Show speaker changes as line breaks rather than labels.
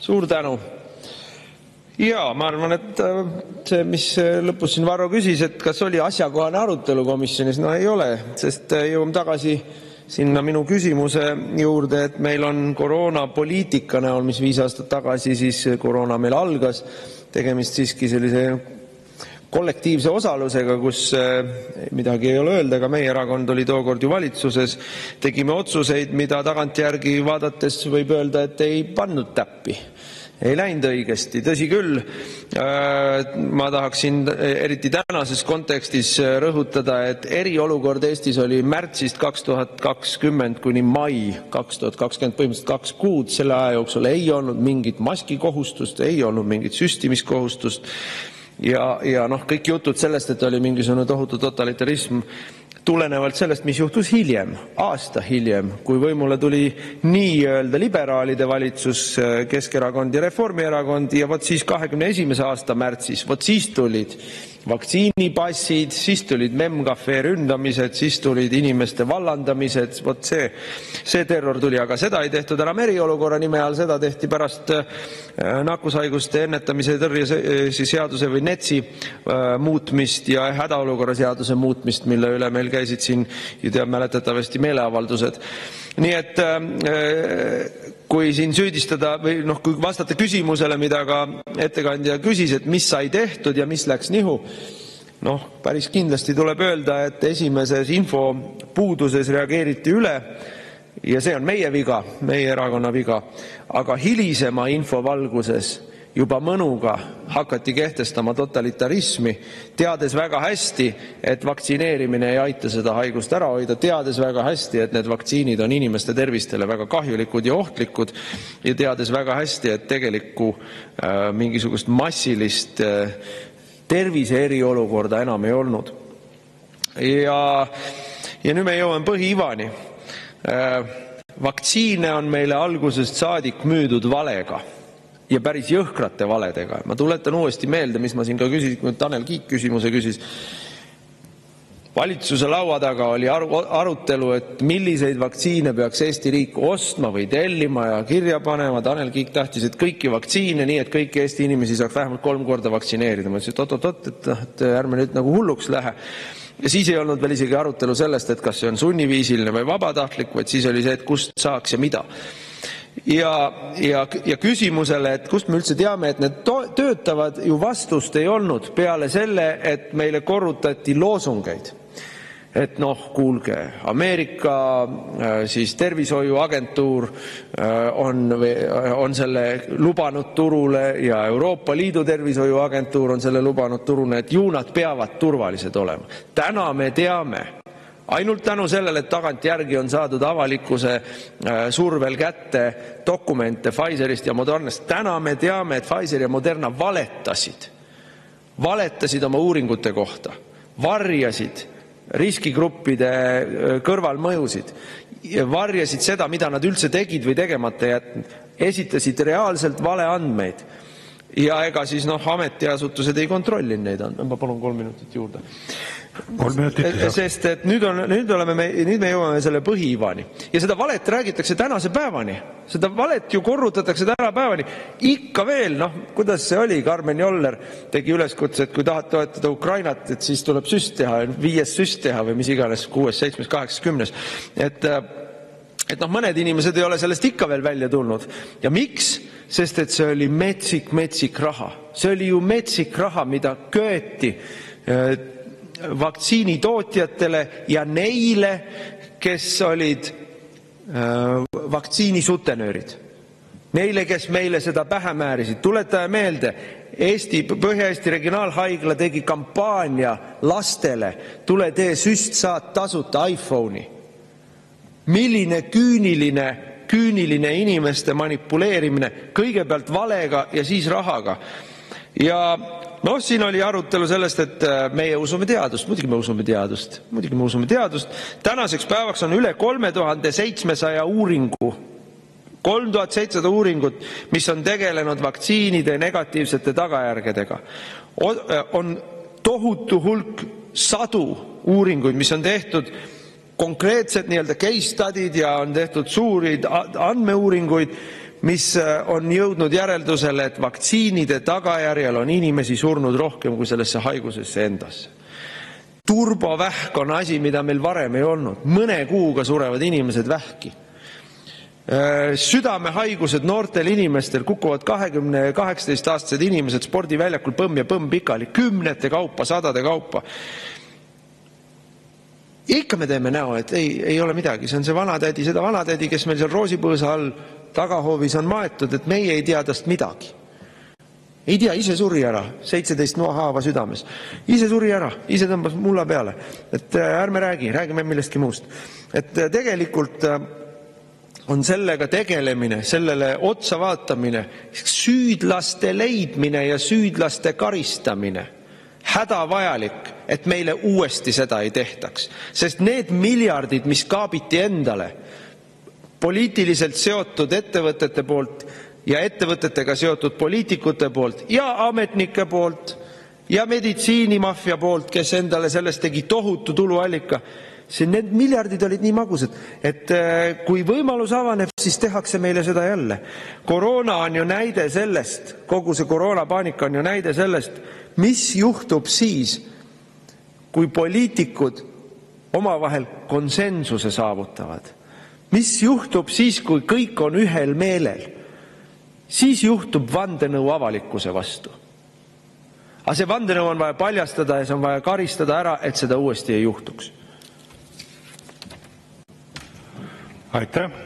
Suur tänu. Jaa, ma arvan, et see, mis lõpus siin Varro küsis, et kas oli asjakohane arutelu komisjonis, no ei ole, sest jõuame tagasi sinna minu küsimuse juurde, et meil on koroonapoliitika näol, mis 5 aastat tagasi siis koroona meil algas, tegemist siiski sellise kollektiivse osalusega, kus midagi ei ole öelda, aga meie erakond oli tookord ju valitsuses, tegime otsuseid, mida tagantjärgi vaadates võib öelda, et ei pannud täppi. Ei läinud õigesti. Tõsi küll, ma tahaksin eriti tänases kontekstis rõhutada, et eriolukord Eestis oli märtsist 2020 kuni mai 2020, põhimõtteliselt 2 kuud. Selle aja jooksul ei olnud mingit maskikohustust, ei olnud mingit süstimiskohustust ja kõik jutud sellest, et oli mingisugune tohutu totalitarism, tulenevalt sellest, mis juhtus hiljem, aasta hiljem, kui võimule tuli nii-öelda liberaalide valitsus, Keskerakond ja Reformierakond ja siis 21. aasta märtsis, siis tulid vaktsiinipassid, siis tulid MEM-cafe ründamised, siis tulid inimeste vallandamised, see terror tuli, aga seda ei tehtud enam eriolukorra nime all, seda tehti pärast nakkushaiguste ennetamise tõrje seaduse või NETS-i muutmist ja hädaolukorra seaduse muutmist, mille üle meil käisid siin mäletatavasti meeleavaldused. Nii et kui siin süüdistada või kui vastata küsimusele, mida ka ettekandja küsis, et mis sai tehtud ja mis läks nihu, päris kindlasti tuleb öelda, et esimeses info puuduses reageeriti üle ja see on meie viga, meie erakonna viga, aga hilisema info valguses juba mõnuga hakati kehtestama totalitarismi, teades väga hästi, et vaktsineerimine ei aita seda haigust ära hoida, teades väga hästi, et need vaktsiinid on inimeste tervistele väga kahjulikud ja ohtlikud ja teades väga hästi, et tegelikku mingisugust massilist tervise eriolukorda enam ei olnud. Ja nüüd me jõuame põhiivani. Vaktsiine on meile algusest saadik müüdud valega ja päris jõhkrate valedega. Ma tuletan uuesti meelde, mis ma siin ka küsisin, kui Tanel Kiik küsimuse küsis. Valitsuse laua taga oli arutelu, et milliseid vaktsiine peaks Eesti riik ostma või tellima ja kirja panema. Tanel Kiik tahtis, et kõiki vaktsiine, nii et kõiki Eesti inimesi saaks vähemalt 3 korda vaktsineerida. Ma ütlesin, et ärme nüüd nagu hulluks lähe. Ja siis ei olnud veel isegi arutelu sellest, et kas see on sunniviisiline või vabatahtlik, vaid siis oli see, et kust saaks ja mida. Ja küsimusele, et kust me üldse teame, et need töötavad, ju vastust ei olnud peale selle, et meile korrutati loosungeid. Et kuulge, Ameerika siis tervishoiuagentuur on selle lubanud turule ja Euroopa Liidu tervishoiuagentuur on selle lubanud turule, et ju nad peavad turvalised olema. Täna me teame, ainult tänu sellele, et tagantjärgi on saadud avalikkuse survel kätte dokumente Pfizerist ja Modernast. Täna me teame, et Pfizer ja Moderna valetasid oma uuringute kohta, varjasid riskigruppide kõrvalmõjusid, varjasid seda, mida nad üldse tegid või tegemata jätnud, esitasid reaalselt valeandmeid. Ja ega siis ametiasutused ei kontrollinud neid andmeid. Ma palun 3 minutit juurde.
3 minutit.
Sest et nüüd me jõuame selle põhiivani. Ja seda valet räägitakse tänase päevani. Seda valet ju korrutatakse täna päevani. Ikka veel, kuidas see oli, Karmen Joller tegi üleskutse, et kui tahad toetada Ukrainat, et siis tuleb süst teha, 5. süst teha või mis iganes, 6., 7., 8., 10. Et mõned inimesed ei ole sellest ikka veel välja tulnud. Ja miks? Sest et see oli metsik raha. See oli ju metsik raha, mida köeti vaktsiinitootjatele ja neile, kes olid vaktsiinisutenöörid. Neile, kes meile seda pähe määrisid. Tuletaja meelde, Põhja-Eesti regionaalhaigla tegi kampaania lastele, tule tee süst, saad tasuta iPhone'i. Milline küüniline inimeste manipuleerimine, kõigepealt valega ja siis rahaga. Ja siin oli arutelu sellest, et meie usume teadust. Muidugi me usume teadust. Tänaseks päevaks on üle 3700 uuringu, 3700 uuringut, mis on tegelenud vaktsiinide negatiivsete tagajärgedega. On tohutu hulk, 100 uuringuid, mis on tehtud konkreetsed case study'd ja on tehtud suuri andmeuuringuid, mis on jõudnud järeldusele, et vaktsiinide tagajärjel on inimesi surnud rohkem kui sellesse haigusesse endasse. Turbovähk on asi, mida meil varem ei olnud. Mõne kuuga surevad inimesed vähki. Südamehaigused noortel inimestel kukuvad 20-18-aastased inimesed spordiväljakul põmm ja põmm pikali, 10 kaupa, 100 kaupa. Ja ikka me teeme näo, et ei ole midagi. See on see vanatädi, seda vanatädi, kes meil seal roosipõõsa all tagahoovis on maetud, et meie ei tea tast midagi. Ei tea, ise suri ära, 17 noahaava südames. Ise suri ära, ise tõmbas mulla peale. Et ärme räägime millestki muust. Et tegelikult on sellega tegelemine, sellele otsa vaatamine, süüdlaste leidmine ja süüdlaste karistamine. Hädavajalik, et meile uuesti seda ei tehtaks. Sest need miljardid, mis kaabiti endale, poliitiliselt seotud ettevõtete poolt ja ettevõtetega seotud poliitikute poolt ja ametnike poolt ja meditsiinimafia poolt, kes endale sellest tegi tohutu tuluallika, need miljardid olid nii magusad, et kui võimalus avaneb, siis tehakse meile seda jälle. Koroona on ju näide sellest, kogu see koroonapaanika on ju näide sellest, mis juhtub siis, kui poliitikud omavahel konsensuse saavutavad. Mis juhtub siis, kui kõik on ühel meelel? Siis juhtub vandenõu avalikkuse vastu. Aga see vandenõu on vaja paljastada ja see on vaja karistada ära, et seda uuesti ei juhtuks.
Aitäh!